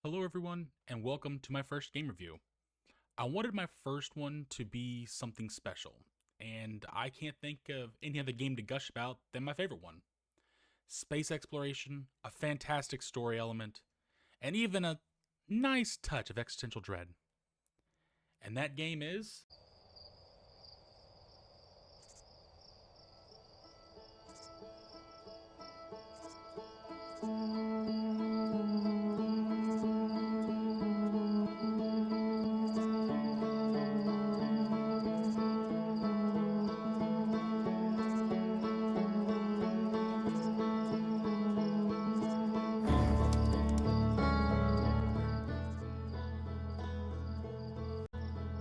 Hello everyone, and welcome to my first game review. I wanted my first one to be something special, and I can't think of any other game to gush about than my favorite one. Space exploration, a fantastic story element, and even a nice touch of existential dread. And that game is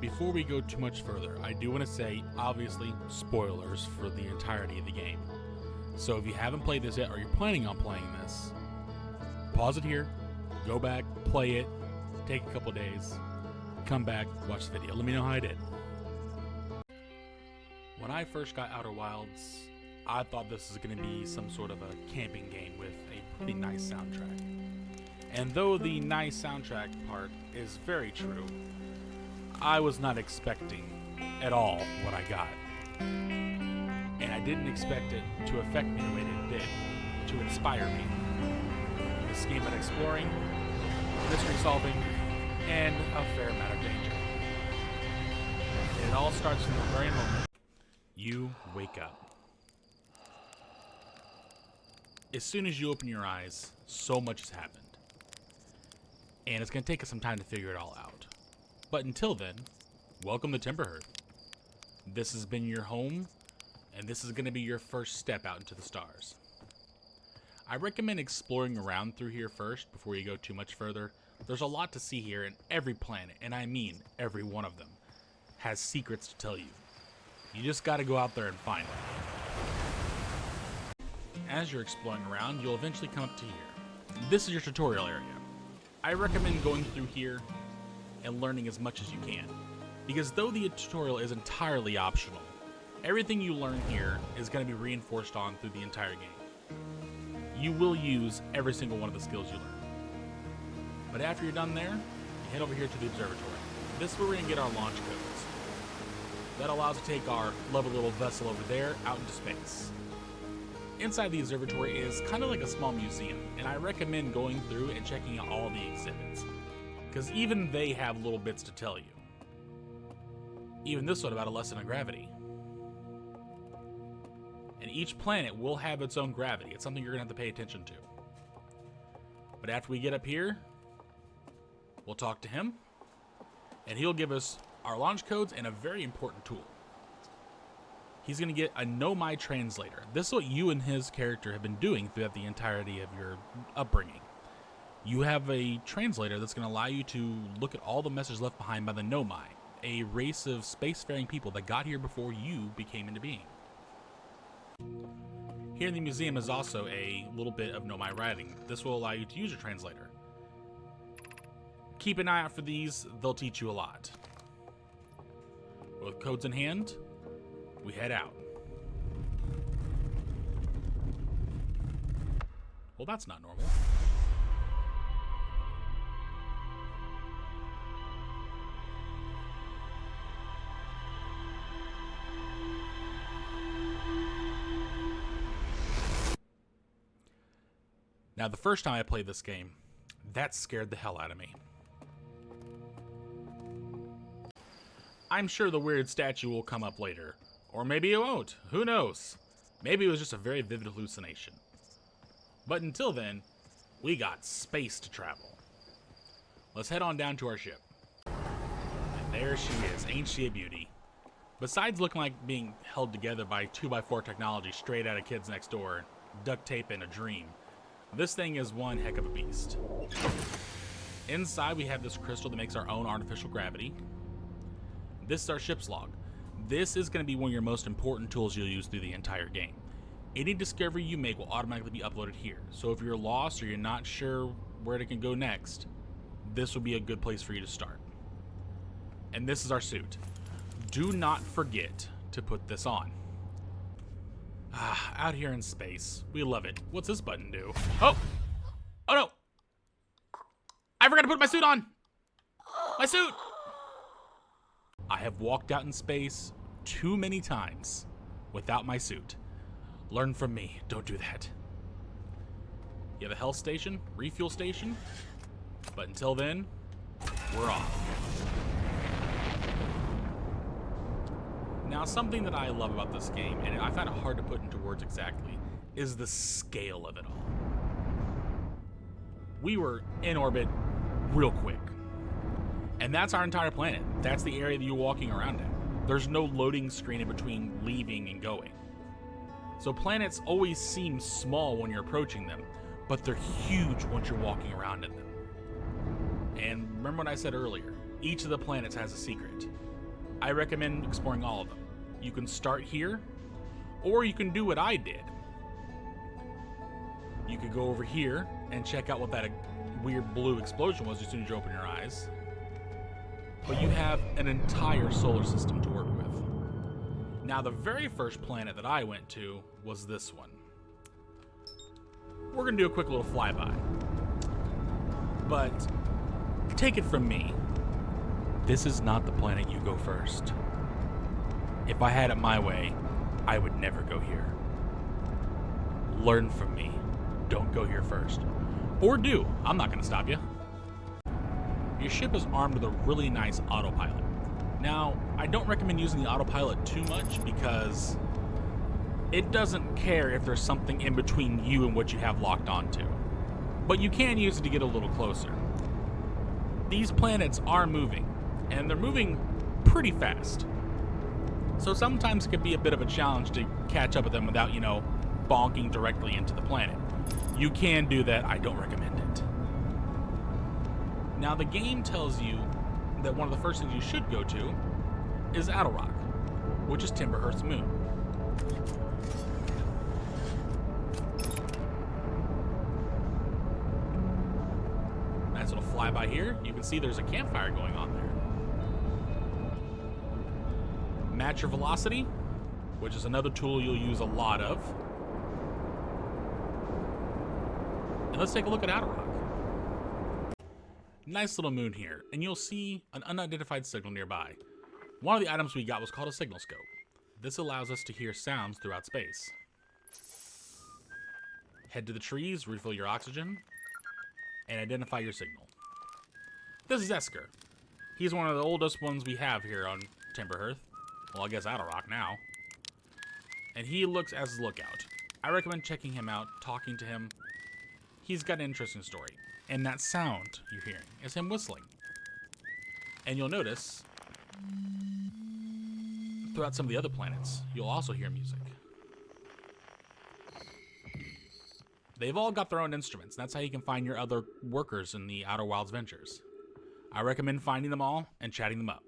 Before we go too much further, I do want to say, obviously, spoilers for the entirety of the game. So if you haven't played this yet, or you're planning on playing this, pause it here, go back, play it, take a couple days, come back, watch the video. Let me know how I did. When I first got Outer Wilds, I thought this was going to be some sort of a camping game with a pretty nice soundtrack. And though the nice soundtrack part is very true, I was not expecting at all what I got. And I didn't expect it to affect me the way that it did, to inspire me. This game about exploring, mystery solving, and a fair amount of danger. And it all starts from the very moment you wake up. As soon as you open your eyes, so much has happened. And it's going to take us some time to figure it all out. But until then, welcome to Timberhearth. This has been your home, and this is going to be your first step out into the stars. I recommend exploring around through here first before you go too much further. There's a lot to see here, and every planet, and I mean every one of them, has secrets to tell you. You just got to go out there and find them. As you're exploring around, you'll eventually come up to here. This is your tutorial area. I recommend going through here and learning as much as you can, because though the tutorial is entirely optional, everything you learn here is going to be reinforced on through the entire game. You will use every single one of the skills you learn. But after you're done there, you head over here to the observatory. This is where we're going to get our launch codes. That allows us to take our lovely little vessel over there out into space. Inside the observatory is kind of like a small museum, and I recommend going through and checking out all the exhibits, because even they have little bits to tell you. Even this one about a lesson in gravity. And each planet will have its own gravity. It's something you're going to have to pay attention to. But after we get up here, we'll talk to him, and he'll give us our launch codes and a very important tool. He's going to get a Know My Translator. This is what you and his character have been doing throughout the entirety of your upbringing. You have a translator that's going to allow you to look at all the messages left behind by the Nomai, a race of spacefaring people that got here before you became into being. Here in the museum is also a little bit of Nomai writing. This will allow you to use your translator. Keep an eye out for these, they'll teach you a lot. With codes in hand, we head out. Well, that's not normal. Now, the first time I played this game, that scared the hell out of me. I'm sure the weird statue will come up later. Or maybe it won't. Who knows? Maybe it was just a very vivid hallucination. But until then, we got space to travel. Let's head on down to our ship. And there she is. Ain't she a beauty? Besides looking like being held together by 2x4 technology straight out of Kids Next Door, duct tape, and a dream, this thing is one heck of a beast. Inside, we have this crystal that makes our own artificial gravity. This is our ship's log. This is going to be one of your most important tools you'll use through the entire game. Any discovery you make will automatically be uploaded here. So if you're lost or you're not sure where it can go next, this will be a good place for you to start. And this is our suit. Do not forget to put this on. Out here in space, we love it. What's this button do? Oh! Oh no! I forgot to put my suit on! My suit! I have walked out in space too many times without my suit. Learn from me. Don't do that. You have a health station, refuel station, but until then, we're off. Now, something that I love about this game, and I find it hard to put into words exactly, is the scale of it all. We were in orbit real quick. And that's our entire planet. That's the area that you're walking around in. There's no loading screen in between leaving and going. So planets always seem small when you're approaching them, but they're huge once you're walking around in them. And remember what I said earlier, each of the planets has a secret. I recommend exploring all of them. You can start here, or you can do what I did. You could go over here and check out what that weird blue explosion was as soon as you open your eyes. But you have an entire solar system to work with. Now, the very first planet that I went to was this one. We're going to do a quick little flyby. But take it from me, this is not the planet you go first. If I had it my way, I would never go here. Learn from me. Don't go here first. Or do. I'm not going to stop you. Your ship is armed with a really nice autopilot. Now, I don't recommend using the autopilot too much because it doesn't care if there's something in between you and what you have locked onto. But you can use it to get a little closer. These planets are moving, and they're moving pretty fast. So sometimes it can be a bit of a challenge to catch up with them without, bonking directly into the planet. You can do that. I don't recommend it. Now, the game tells you that one of the first things you should go to is Rock, which is Timberhearth's moon. Nice little flyby here. You can see there's a campfire going on there. Match your velocity, which is another tool you'll use a lot of. And let's take a look at Rock. Nice little moon here, and you'll see an unidentified signal nearby. One of the items we got was called a signal scope. This allows us to hear sounds throughout space. Head to the trees, refill your oxygen, and identify your signal. This is Esker. He's one of the oldest ones we have here on Timberhearth. Well, I guess Rock now. And he looks as lookout. I recommend checking him out, talking to him. He's got an interesting story. And that sound you're hearing is him whistling. And you'll notice, throughout some of the other planets, you'll also hear music. They've all got their own instruments. That's how you can find your other workers in the Outer Wilds ventures. I recommend finding them all and chatting them up.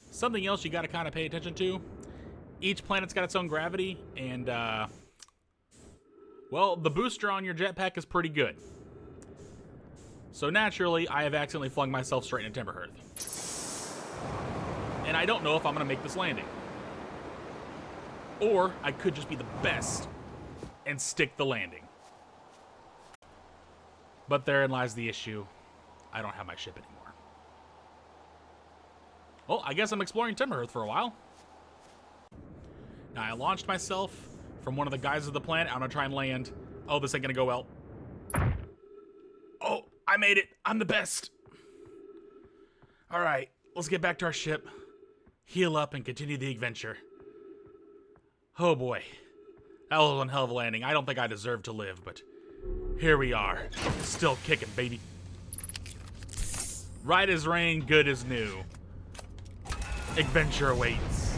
Something else you got to kind of pay attention to, each planet's got its own gravity, and, well, the booster on your jetpack is pretty good. So naturally, I have accidentally flung myself straight into Timberhearth. And I don't know if I'm going to make this landing. Or I could just be the best and stick the landing. But therein lies the issue. I don't have my ship anymore. Well, I guess I'm exploring Timberhearth for a while. Now, I launched myself from one of the guys of the planet. I'm going to try and land. Oh, this ain't going to go well. Oh, I made it. I'm the best. All right, let's get back to our ship, heal up, and continue the adventure. Oh boy, that was one hell of a landing. I don't think I deserve to live, but here we are, still kicking, baby. Right as rain, good as new. Adventure awaits.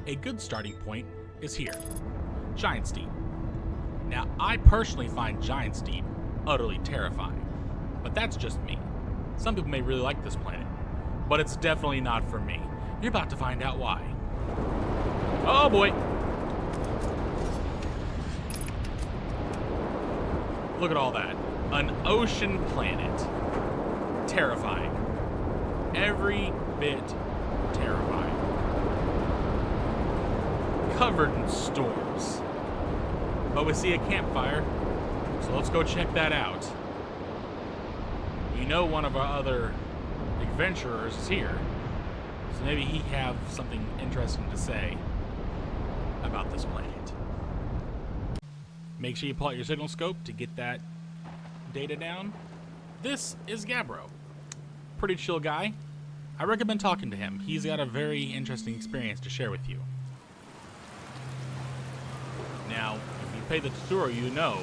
A good starting point is here, Giant Steep. Now, I personally find Giant Steep utterly terrifying, but that's just me. Some people may really like this planet, but it's definitely not for me. You're about to find out why. Oh boy! Look at all that. An ocean planet. Terrifying. Every bit terrifying. Covered in storms. But we see a campfire, So let's go check that out. We know one of our other adventurers is here, so maybe he have something interesting to say about this planet. Make sure you pull out your signal scope to get that data down. This is Gabbro. Pretty chill guy. I recommend talking to him. He's got a very interesting experience to share with you. Now, if you pay the tutorial, you know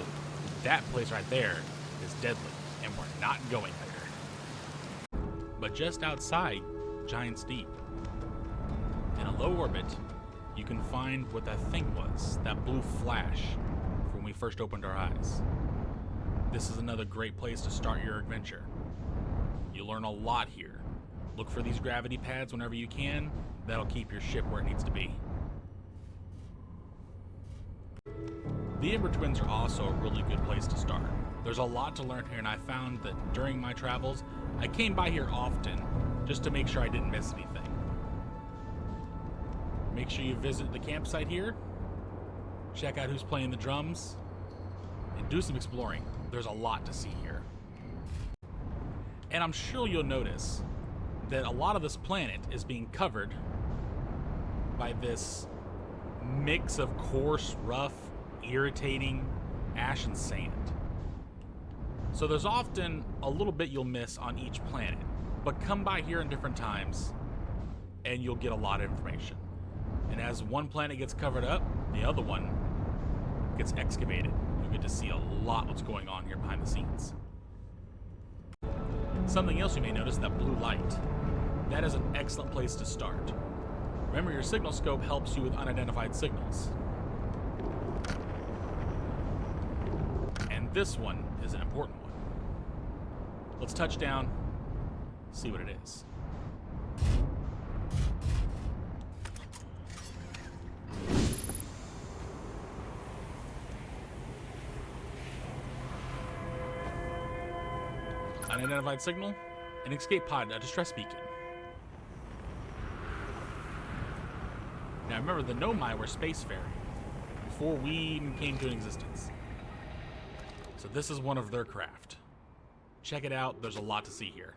that place right there is deadly, and we're not going there. But just outside Giant's Deep, in a low orbit, you can find what that thing was, that blue flash when we first opened our eyes. This is another great place to start your adventure. You learn a lot here. Look for these gravity pads whenever you can. That'll keep your ship where it needs to be. The Ember Twins are also a really good place to start. There's a lot to learn here, and I found that during my travels, I came by here often just to make sure I didn't miss anything. Make sure you visit the campsite here, check out who's playing the drums, and do some exploring. There's a lot to see here. And I'm sure you'll notice that a lot of this planet is being covered by this mix of coarse, rough, irritating ash and sand. So there's often a little bit you'll miss on each planet, but come by here in different times and you'll get a lot of information. And as one planet gets covered up, the other one gets excavated. You get to see a lot what's going on here behind the scenes. Something else you may notice, that blue light. That is an excellent place to start. Remember, your signal scope helps you with unidentified signals. And this one is an important one. Let's touch down, see what it is. Unidentified signal, an escape pod, a distress beacon. Now remember, the Nomai were spacefaring before we even came to existence. So this is one of their craft. Check it out, there's a lot to see here.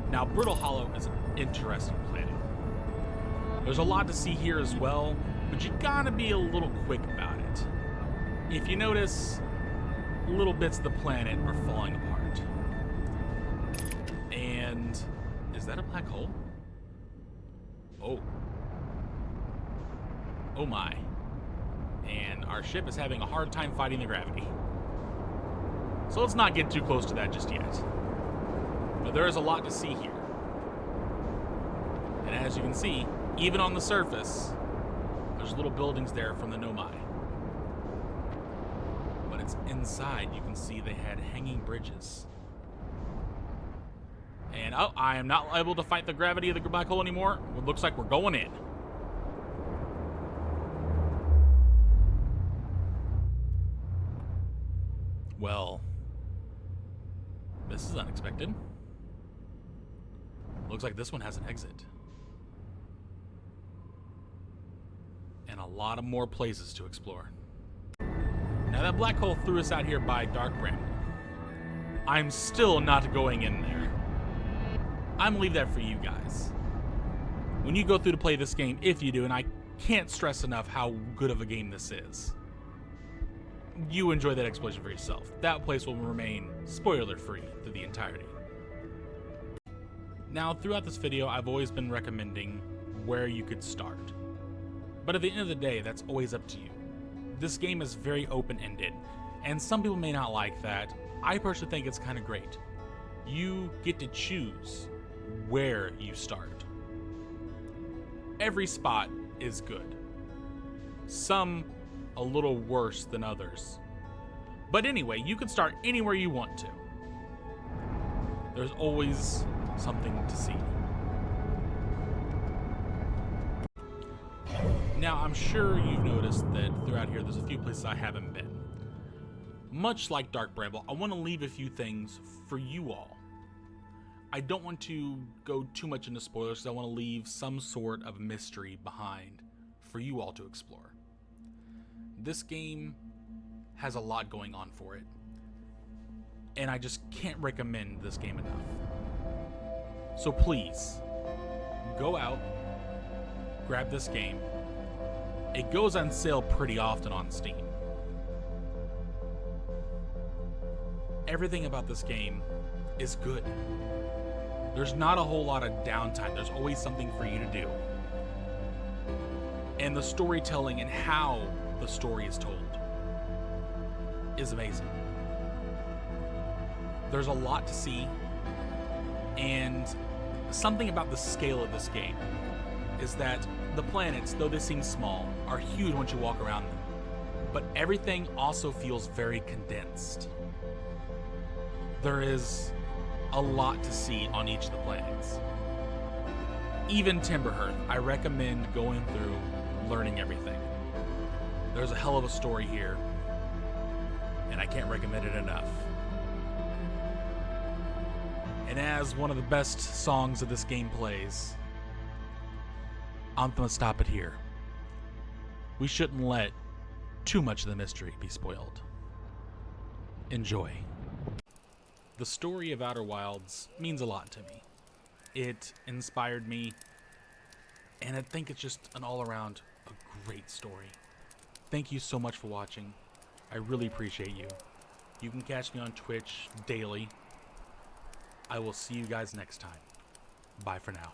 Now Brittle Hollow is an interesting planet. There's a lot to see here as well, but you gotta be a little quick about it. If you notice, little bits of the planet are falling apart. And is that a black hole? Oh my. And our ship is having a hard time fighting the gravity. So let's not get too close to that just yet. But there is a lot to see here. And as you can see, even on the surface, there's little buildings there from the Nomai. But it's inside, you can see they had hanging bridges. And I am not able to fight the gravity of the black hole anymore. It looks like we're going in. Well, this is unexpected. Looks like this one has an exit. And a lot of more places to explore. Now that black hole threw us out here by Dark Bramble. I'm still not going in there. I'm gonna leave that for you guys. When you go through to play this game, if you do, and I can't stress enough how good of a game this is, you enjoy that exploration for yourself. That place will remain spoiler-free through the entirety. Now, throughout this video, I've always been recommending where you could start. But at the end of the day, that's always up to you. This game is very open-ended, and some people may not like that. I personally think it's kind of great. You get to choose where you start. Every spot is good. Some a little worse than others. But anyway, you can start anywhere you want to. There's always something to see. Now, I'm sure you've noticed that throughout here, there's a few places I haven't been. Much like Dark Bramble, I want to leave a few things for you all. I don't want to go too much into spoilers, because I want to leave some sort of mystery behind for you all to explore. This game has a lot going on for it. And I just can't recommend this game enough. So please, go out, grab this game. It goes on sale pretty often on Steam. Everything about this game is good. There's not a whole lot of downtime. There's always something for you to do. And the storytelling and how the story is told is amazing. There's a lot to see, and something about the scale of this game is that the planets, though they seem small, are huge once you walk around them. But everything also feels very condensed. There is a lot to see on each of the planets. Even Timberhearth, I recommend going through, learning everything. There's a hell of a story here, and I can't recommend it enough. And as one of the best songs of this game plays, I'm gonna stop it here. We shouldn't let too much of the mystery be spoiled. Enjoy. The story of Outer Wilds means a lot to me. It inspired me, and I think it's just an all-around a great story. Thank you so much for watching. I really appreciate you. You can catch me on Twitch daily. I will see you guys next time. Bye for now.